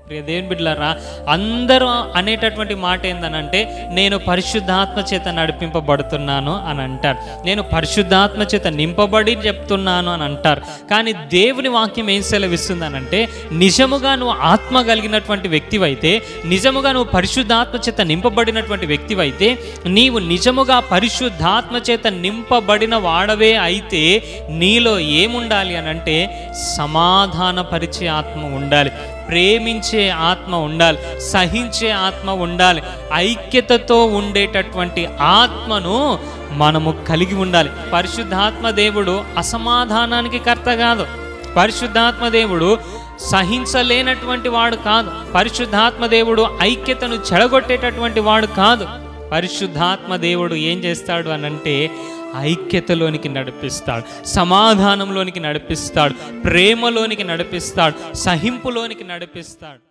ప్రియ దేవుని బిడ్డలారా, అందరూ అనేటటువంటి మాట ఏందనంటే నేను పరిశుద్ధాత్మ చేత నడిపింపబడుతున్నాను అని అంటారు. నేను పరిశుద్ధాత్మ చేత నింపబడి చెప్తున్నాను అని అంటారు. కానీ దేవుని వాక్యం ఏం సెలవిస్తుందనంటే, నిజముగా నువ్వు ఆత్మ కలిగినటువంటి వ్యక్తివైతే, నిజముగా నువ్వు పరిశుద్ధాత్మ చేత నింపబడినటువంటి వ్యక్తివైతే, నీవు నిజముగా పరిశుద్ధాత్మ చేత నింపబడిన వాడవే అయితే నీలో ఏముండాలి అనంటే సమాధానపరిచే ఆత్మ ఉండాలి, ప్రేమించే ఆత్మ ఉండాలి, సహించే ఆత్మ ఉండాలి, ఐక్యతతో ఉండేటటువంటి ఆత్మను మనము కలిగి ఉండాలి. పరిశుద్ధాత్మ దేవుడు అసమాధానానికి కర్త కాదు. పరిశుద్ధాత్మ దేవుడు సహించలేనటువంటి వాడు కాదు. పరిశుద్ధాత్మ దేవుడు ఐక్యతను చెడగొట్టేటటువంటి వాడు కాదు. పరిశుద్ధాత్మ దేవుడు ఏం చేస్తాడు అనంటే ఐక్యతలోనికి నడిపిస్తాడు, సమాధానంలోనికి నడిపిస్తాడు, ప్రేమలోనికి నడిపిస్తాడు, సహింపులోనికి నడిపిస్తాడు.